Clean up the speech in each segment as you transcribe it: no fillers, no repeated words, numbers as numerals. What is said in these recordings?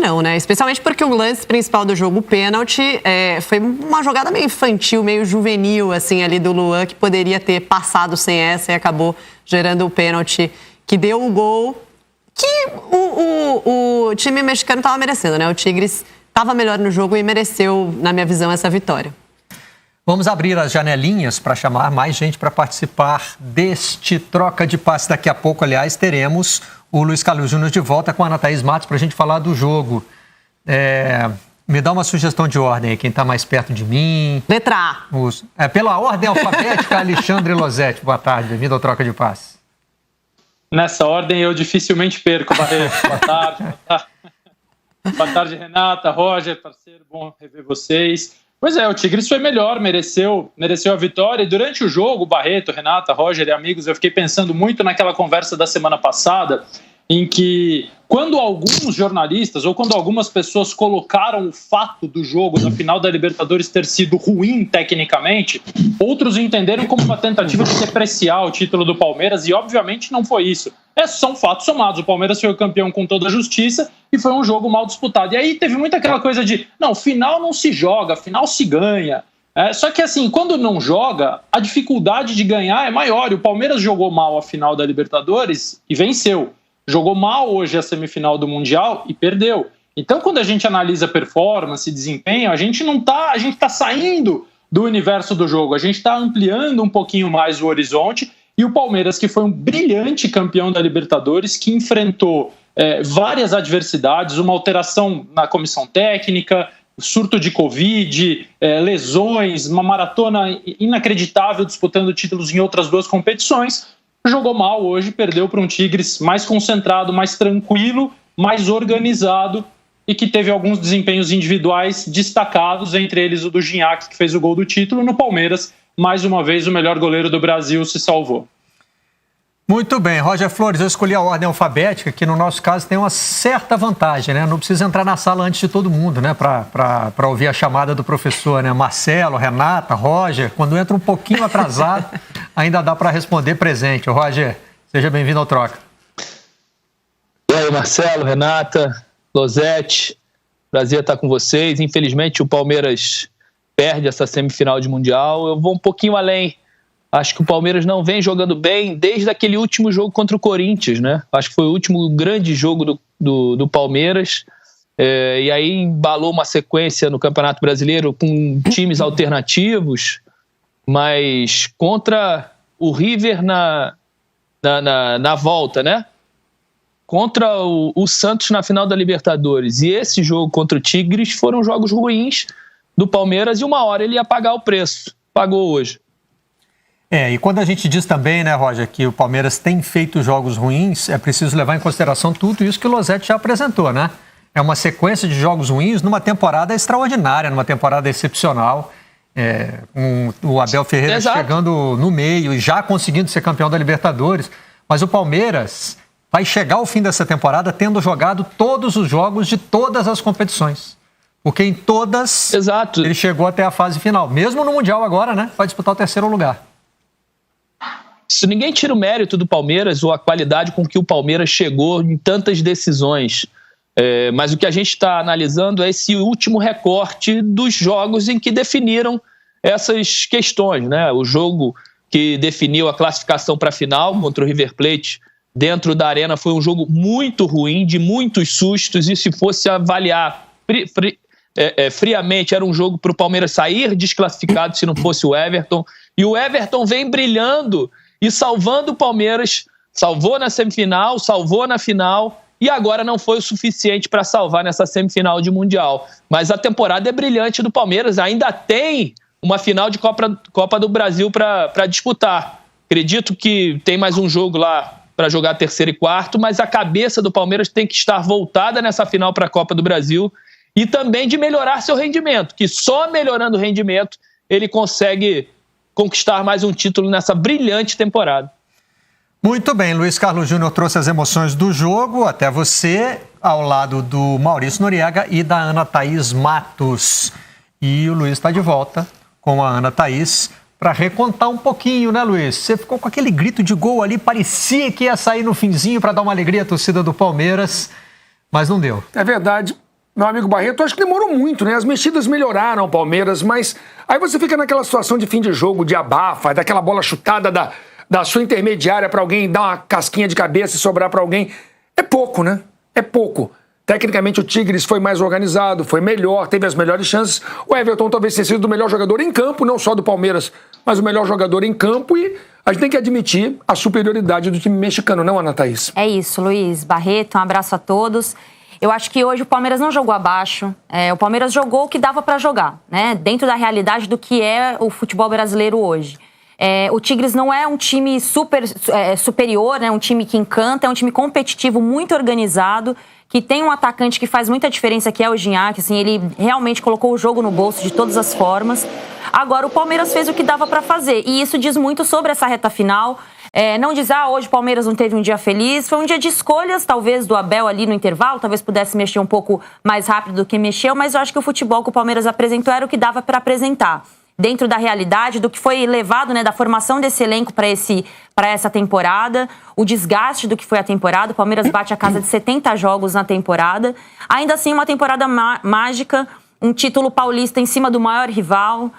Não, né? Especialmente porque o lance principal do jogo, o pênalti, foi uma jogada meio infantil, meio juvenil, assim, ali do Luan, que poderia ter passado sem essa e acabou gerando o pênalti que deu o gol que o time mexicano estava merecendo, né? O Tigres estava melhor no jogo e mereceu, na minha visão, essa vitória. Vamos abrir as janelinhas para chamar mais gente para participar deste troca de passe. Daqui a pouco, aliás, teremos o Luiz Carlos Júnior de volta com a Ana Thaís Matos para a gente falar do jogo. Me dá uma sugestão de ordem aí, quem está mais perto de mim. Letra A. Pela ordem alfabética, Alexandre Losetti. Boa tarde, bem-vindo ao Troca de Passe. Nessa ordem eu dificilmente perco, Barreto. Boa tarde. Boa tarde, Renata, Roger, parceiro, bom rever vocês. Pois é, o Tigres foi melhor, mereceu a vitória. E durante o jogo, Barreto, Renata, Roger e amigos, eu fiquei pensando muito naquela conversa da semana passada, em que quando alguns jornalistas ou quando algumas pessoas colocaram o fato do jogo na final da Libertadores ter sido ruim tecnicamente, outros entenderam como uma tentativa de depreciar o título do Palmeiras, e obviamente não foi isso. São fatos somados. O Palmeiras foi o campeão com toda a justiça e foi um jogo mal disputado. E aí teve muito aquela coisa de, não, final não se joga, final se ganha. Só que assim, quando não joga, a dificuldade de ganhar é maior. E o Palmeiras jogou mal a final da Libertadores e venceu. Jogou mal hoje a semifinal do Mundial e perdeu. Então, quando a gente analisa performance e desempenho, a gente está saindo do universo do jogo, a gente está ampliando um pouquinho mais o horizonte. E o Palmeiras, que foi um brilhante campeão da Libertadores, que enfrentou várias adversidades, uma alteração na comissão técnica, surto de Covid, lesões, uma maratona inacreditável disputando títulos em outras duas competições, jogou mal hoje, perdeu para um Tigres mais concentrado, mais tranquilo, mais organizado e que teve alguns desempenhos individuais destacados, entre eles o do Gignac, que fez o gol do título. No Palmeiras, mais uma vez, o melhor goleiro do Brasil se salvou. Muito bem, Roger Flores, eu escolhi a ordem alfabética, que no nosso caso tem uma certa vantagem, né? Não precisa entrar na sala antes de todo mundo, né? Para ouvir a chamada do professor, né? Marcelo, Renata, Roger, quando entra um pouquinho atrasado, ainda dá para responder presente. Roger, seja bem-vindo ao Troca. E aí, Marcelo, Renata, Losetti, prazer estar com vocês. Infelizmente o Palmeiras perde essa semifinal de Mundial. Eu vou um pouquinho além. Acho que o Palmeiras não vem jogando bem desde aquele último jogo contra o Corinthians, né? Acho que foi o último grande jogo do Palmeiras. E aí embalou uma sequência no Campeonato Brasileiro com times alternativos, mas contra o River na volta, né? Contra o Santos na final da Libertadores. E esse jogo contra o Tigres foram jogos ruins do Palmeiras e uma hora ele ia pagar o preço. Pagou hoje. E quando a gente diz também, né, Roger, que o Palmeiras tem feito jogos ruins, é preciso levar em consideração tudo isso que o Losetti já apresentou, né? É uma sequência de jogos ruins numa temporada extraordinária, numa temporada excepcional. O Abel Ferreira chegando no meio e já conseguindo ser campeão da Libertadores. Mas o Palmeiras vai chegar ao fim dessa temporada tendo jogado todos os jogos de todas as competições. Porque em todas ele chegou até a fase final. Mesmo no Mundial agora, né? Vai disputar o terceiro lugar. Se ninguém tira o mérito do Palmeiras ou a qualidade com que o Palmeiras chegou em tantas decisões. Mas o que a gente está analisando é esse último recorte dos jogos em que definiram essas questões, né? O jogo que definiu a classificação para a final contra o River Plate dentro da Arena foi um jogo muito ruim, de muitos sustos, e se fosse avaliar friamente, era um jogo para o Palmeiras sair desclassificado se não fosse o Everton. E o Everton vem brilhando e salvando o Palmeiras, salvou na semifinal, salvou na final, e agora não foi o suficiente para salvar nessa semifinal de Mundial. Mas a temporada é brilhante do Palmeiras, ainda tem uma final de Copa do Brasil para disputar. Acredito que tem mais um jogo lá para jogar terceiro e quarto, mas a cabeça do Palmeiras tem que estar voltada nessa final para a Copa do Brasil e também de melhorar seu rendimento, que só melhorando o rendimento ele consegue conquistar mais um título nessa brilhante temporada. Muito bem, Luiz Carlos Júnior trouxe as emoções do jogo até você, ao lado do Maurício Noriega e da Ana Thaís Matos. E o Luiz está de volta com a Ana Thaís para recontar um pouquinho, né, Luiz? Você ficou com aquele grito de gol ali, parecia que ia sair no finzinho para dar uma alegria à torcida do Palmeiras, Mas não deu. É verdade. Meu amigo Barreto, acho que demorou muito, né? As mexidas melhoraram o Palmeiras, mas aí você fica naquela situação de fim de jogo, de abafa, daquela bola chutada da sua intermediária para alguém dar uma casquinha de cabeça e sobrar para alguém. É pouco, né? É pouco. Tecnicamente o Tigres foi mais organizado, foi melhor, teve as melhores chances. O Everton talvez tenha sido o melhor jogador em campo, não só do Palmeiras, mas o melhor jogador em campo, e a gente tem que admitir a superioridade do time mexicano, não, Ana Thaís? É isso, Luiz. Barreto, um abraço a todos. Eu acho que hoje o Palmeiras não jogou abaixo. O Palmeiras jogou o que dava para jogar, né? Dentro da realidade do que é o futebol brasileiro hoje. O Tigres não é um time superior, né? Um time que encanta, é um time competitivo, muito organizado, que tem um atacante que faz muita diferença, que é o Gignac. Assim, ele realmente colocou o jogo no bolso de todas as formas. Agora, o Palmeiras fez o que dava para fazer, e isso diz muito sobre essa reta final. Não diz, hoje o Palmeiras não teve um dia feliz, foi um dia de escolhas, talvez, do Abel ali no intervalo, talvez pudesse mexer um pouco mais rápido do que mexeu, mas eu acho que o futebol que o Palmeiras apresentou era o que dava para apresentar. Dentro da realidade, do que foi levado, né, da formação desse elenco para essa temporada, o desgaste do que foi a temporada. O Palmeiras bate a casa de 70 jogos na temporada. Ainda assim, uma temporada mágica, um título paulista em cima do maior rival,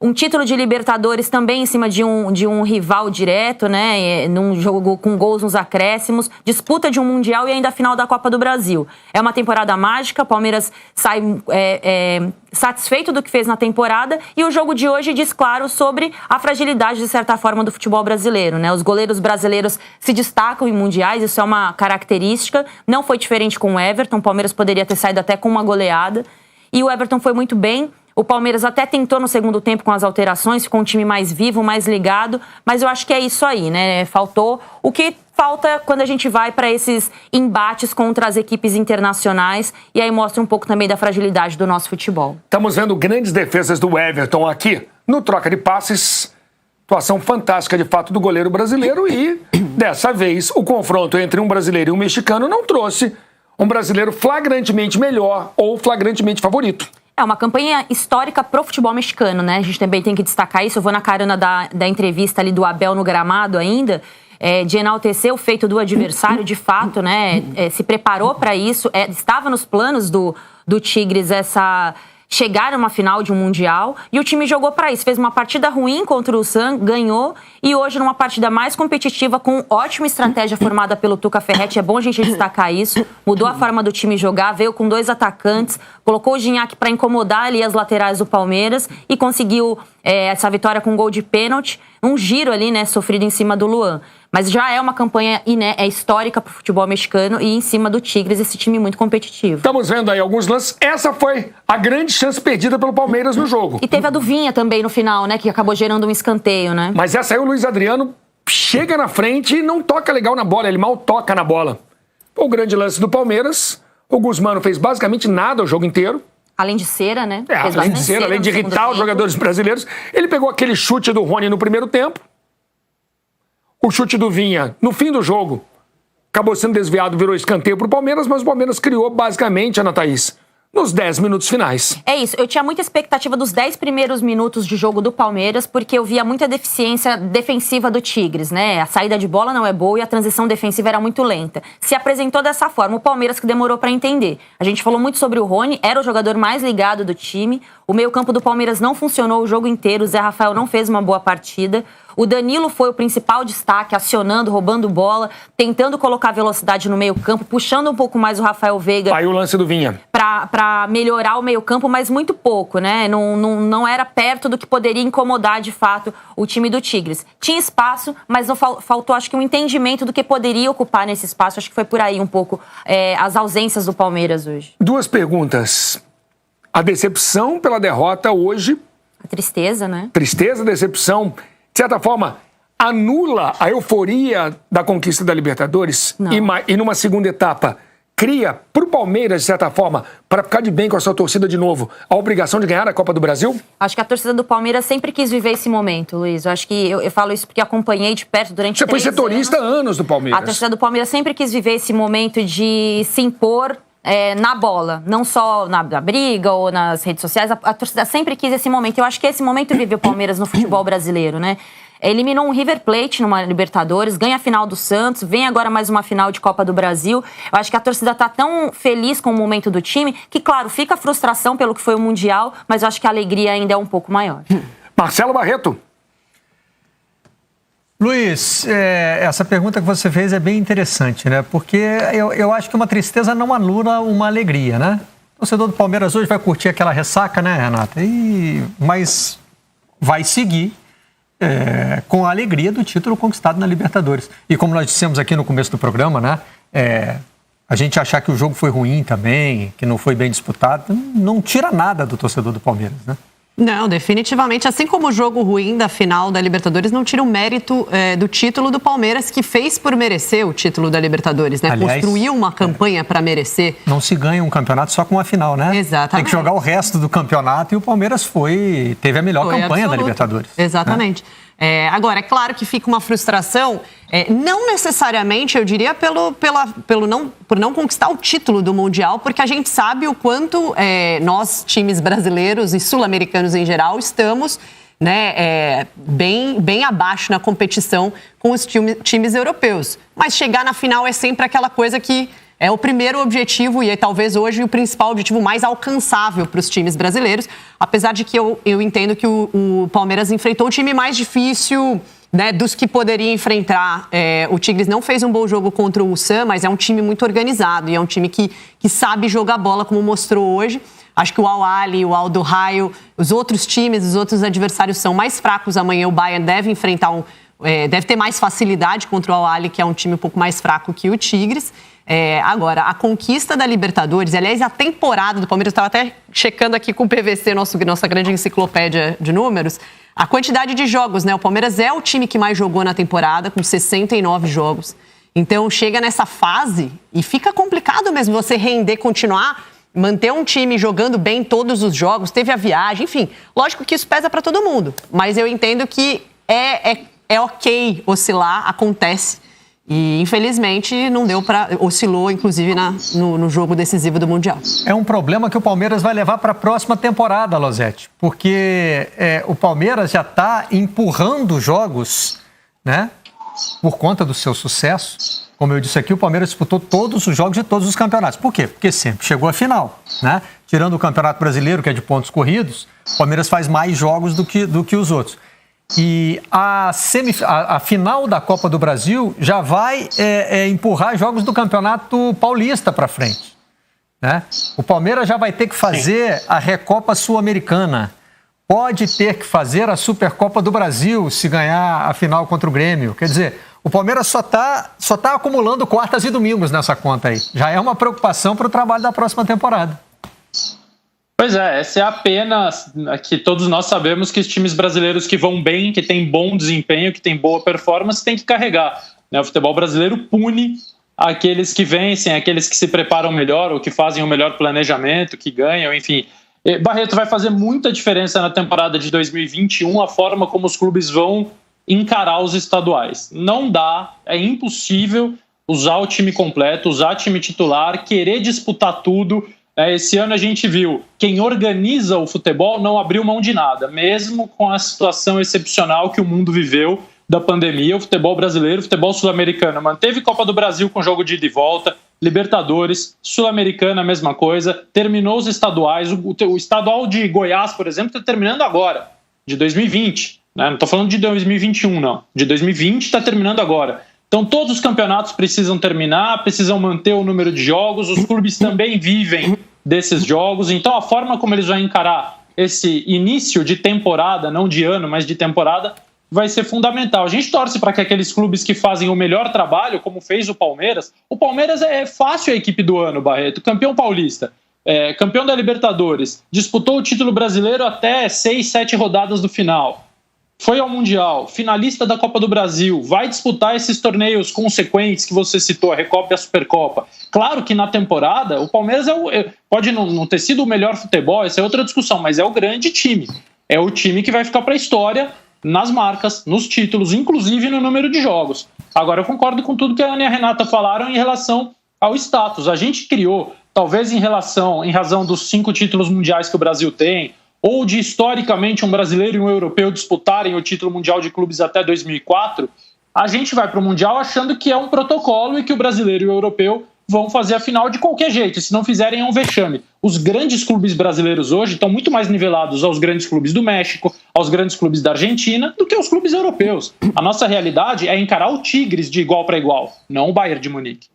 um título de Libertadores também em cima de um rival direto, né? Num jogo com gols nos acréscimos, disputa de um Mundial e ainda a final da Copa do Brasil. É uma temporada mágica, o Palmeiras sai satisfeito do que fez na temporada, e o jogo de hoje diz claro sobre a fragilidade, de certa forma, do futebol brasileiro, né? Os goleiros brasileiros se destacam em mundiais, isso é uma característica, não foi diferente com o Everton, o Palmeiras poderia ter saído até com uma goleada, e o Everton foi muito bem. O Palmeiras até tentou no segundo tempo com as alterações, ficou um time mais vivo, mais ligado, mas eu acho que é isso aí, né? Faltou o que falta quando a gente vai para esses embates contra as equipes internacionais, e aí mostra um pouco também da fragilidade do nosso futebol. Estamos vendo grandes defesas do Everton aqui no Troca de Passes. Atuação fantástica, de fato, do goleiro brasileiro, e dessa vez o confronto entre um brasileiro e um mexicano não trouxe um brasileiro flagrantemente melhor ou flagrantemente favorito. É uma campanha histórica pro futebol mexicano, né? A gente também tem que destacar isso. Eu vou na carona da entrevista ali do Abel no gramado ainda, de enaltecer o feito do adversário, de fato, né? Se preparou para isso, estava nos planos do Tigres chegar a uma final de um Mundial, e o time jogou para isso. Fez uma partida ruim contra o San, ganhou, e hoje numa partida mais competitiva, com ótima estratégia formada pelo Tuca Ferretti. É bom a gente destacar isso. Mudou a forma do time jogar, veio com 2 atacantes, colocou o Gignac para incomodar ali as laterais do Palmeiras e conseguiu essa vitória com um gol de pênalti, um giro ali, né, sofrido em cima do Luan. Mas já é uma campanha histórica para o futebol mexicano, e em cima do Tigres, esse time muito competitivo. Estamos vendo aí alguns lances. Essa foi a grande chance perdida pelo Palmeiras no jogo. E teve a do Vinha também no final, né? Que acabou gerando um escanteio, né? Mas essa aí o Luiz Adriano chega na frente e não toca legal na bola. Ele mal toca na bola. O grande lance do Palmeiras. O Guzmán não fez basicamente nada o jogo inteiro. Além de cera, né? Além de cera, além de irritar os jogadores brasileiros. Ele pegou aquele chute do Rony no primeiro tempo. O chute do Vinha, no fim do jogo, acabou sendo desviado, virou escanteio para o Palmeiras, mas o Palmeiras criou basicamente, Ana Thaís, nos 10 minutos finais. É isso, eu tinha muita expectativa dos 10 primeiros minutos de jogo do Palmeiras, porque eu via muita deficiência defensiva do Tigres, né? A saída de bola não é boa e a transição defensiva era muito lenta. Se apresentou dessa forma, o Palmeiras que demorou para entender. A gente falou muito sobre o Rony, era o jogador mais ligado do time. O meio-campo do Palmeiras não funcionou o jogo inteiro, o Zé Rafael não fez uma boa partida. O Danilo foi o principal destaque, acionando, roubando bola, tentando colocar velocidade no meio-campo, puxando um pouco mais o Rafael Veiga. Aí o lance do Vinha. Para melhorar o meio-campo, mas muito pouco, né? Não era perto do que poderia incomodar, de fato, o time do Tigres. Tinha espaço, mas não faltou, acho que, um entendimento do que poderia ocupar nesse espaço. Acho que foi por aí um pouco as ausências do Palmeiras hoje. 2 perguntas. A decepção pela derrota hoje. A tristeza, né? Tristeza, decepção. De certa forma, anula a euforia da conquista da Libertadores. E numa segunda etapa, cria para o Palmeiras, de certa forma, para ficar de bem com a sua torcida de novo, a obrigação de ganhar a Copa do Brasil? Acho que a torcida do Palmeiras sempre quis viver esse momento, Luiz. Eu acho que eu falo isso porque acompanhei de perto durante 3 anos. Você foi setorista anos do Palmeiras. A torcida do Palmeiras sempre quis viver esse momento de se impor na bola, não só na briga ou nas redes sociais. A torcida sempre quis esse momento. Eu acho que esse momento vive o Palmeiras no futebol brasileiro, né? eliminou um River Plate numa Libertadores, ganha a final do Santos, vem agora mais uma final de Copa do Brasil. Eu acho que a torcida está tão feliz com o momento do time que, claro, fica a frustração pelo que foi o Mundial, mas eu acho que a alegria ainda é um pouco maior. Marcelo Barreto. Luiz, essa pergunta que você fez é bem interessante, né? Porque eu acho que uma tristeza não anula uma alegria, né? O torcedor do Palmeiras hoje vai curtir aquela ressaca, né, Renata? Mas vai seguir com a alegria do título conquistado na Libertadores. E como nós dissemos aqui no começo do programa, né? A gente achar que o jogo foi ruim também, que não foi bem disputado, não tira nada do torcedor do Palmeiras, né? Não, definitivamente. Assim como o jogo ruim da final da Libertadores não tira o mérito do título do Palmeiras, que fez por merecer o título da Libertadores, né? Aliás, construiu uma campanha para merecer. Não se ganha um campeonato só com uma final, né? Exatamente. Tem que jogar o resto do campeonato e o Palmeiras teve a melhor campanha da Libertadores. Exatamente. Né? Agora, é claro que fica uma frustração, não necessariamente, eu diria, por não conquistar o título do Mundial, porque a gente sabe o quanto nós, times brasileiros e sul-americanos em geral, estamos, né, bem abaixo na competição com os times europeus. Mas chegar na final é sempre aquela coisa que é o primeiro objetivo e talvez hoje o principal objetivo mais alcançável para os times brasileiros, apesar de que eu entendo que o Palmeiras enfrentou o time mais difícil, né, dos que poderia enfrentar. O Tigres não fez um bom jogo contra o Ulsan, mas é um time muito organizado e é um time que sabe jogar bola, como mostrou hoje. Acho que o Al-Ahly, o Aldo Raio, os outros times, os outros adversários são mais fracos. Amanhã o Bayern deve enfrentar deve ter mais facilidade contra o Al-Ahly, que é um time um pouco mais fraco que o Tigres. Agora, a conquista da Libertadores, aliás, a temporada do Palmeiras, eu estava até checando aqui com o PVC, nossa grande enciclopédia de números, a quantidade de jogos, né? O Palmeiras é o time que mais jogou na temporada, com 69 jogos. Então, chega nessa fase e fica complicado mesmo você render, continuar, manter um time jogando bem todos os jogos, teve a viagem, enfim. Lógico que isso pesa para todo mundo, mas eu entendo que é ok oscilar, acontece. E, infelizmente, não deu para... Oscilou, inclusive, no jogo decisivo do Mundial. É um problema que o Palmeiras vai levar para a próxima temporada, Losetti. Porque o Palmeiras já está empurrando jogos, né? Por conta do seu sucesso. Como eu disse aqui, o Palmeiras disputou todos os jogos de todos os campeonatos. Por quê? Porque sempre chegou à final, né? Tirando o Campeonato Brasileiro, que é de pontos corridos, o Palmeiras faz mais jogos do que os outros. E a final da Copa do Brasil já vai empurrar jogos do Campeonato Paulista para frente, né? O Palmeiras já vai ter que fazer a Recopa Sul-Americana, pode ter que fazer a Supercopa do Brasil se ganhar a final contra o Grêmio. Quer dizer, o Palmeiras só tá acumulando quartas e domingos nessa conta aí. Já é uma preocupação para o trabalho da próxima temporada. Pois essa é a pena que todos nós sabemos que os times brasileiros que vão bem, que têm bom desempenho, que têm boa performance, têm que carregar, né? O futebol brasileiro pune aqueles que vencem, aqueles que se preparam melhor ou que fazem o melhor planejamento, que ganham, enfim. Barreto, vai fazer muita diferença na temporada de 2021 a forma como os clubes vão encarar os estaduais. Não dá, é impossível usar o time completo, usar time titular, querer disputar tudo. Esse ano a gente viu, quem organiza o futebol não abriu mão de nada, mesmo com a situação excepcional que o mundo viveu da pandemia. O futebol brasileiro, o futebol sul-americano manteve Copa do Brasil com jogo de ida e volta, Libertadores, Sul-Americana a mesma coisa, terminou os estaduais. O estadual de Goiás, por exemplo, está terminando agora, de 2020, né? Não estou falando de 2021, não, de 2020 está terminando agora. Então todos os campeonatos precisam terminar, precisam manter o número de jogos, os clubes também vivem desses jogos, então a forma como eles vão encarar esse início de temporada, não de ano, mas de temporada, vai ser fundamental. A gente torce para que aqueles clubes que fazem o melhor trabalho, como fez o Palmeiras é fácil a equipe do ano, Barreto, campeão paulista, campeão da Libertadores, disputou o título brasileiro até 6, 7 rodadas do final. Foi ao Mundial, finalista da Copa do Brasil, vai disputar esses torneios consequentes que você citou, a Recopa e a Supercopa. Claro que na temporada o Palmeiras pode não ter sido o melhor futebol, essa é outra discussão, mas é o grande time. É o time que vai ficar para a história nas marcas, nos títulos, inclusive no número de jogos. Agora eu concordo com tudo que a Ana e a Renata falaram em relação ao status. A gente criou, talvez em razão dos 5 títulos mundiais que o Brasil tem, ou de historicamente um brasileiro e um europeu disputarem o título mundial de clubes até 2004, a gente vai para o Mundial achando que é um protocolo e que o brasileiro e o europeu vão fazer a final de qualquer jeito, e se não fizerem é um vexame. Os grandes clubes brasileiros hoje estão muito mais nivelados aos grandes clubes do México, aos grandes clubes da Argentina, do que aos clubes europeus. A nossa realidade é encarar o Tigres de igual para igual, não o Bayern de Munique.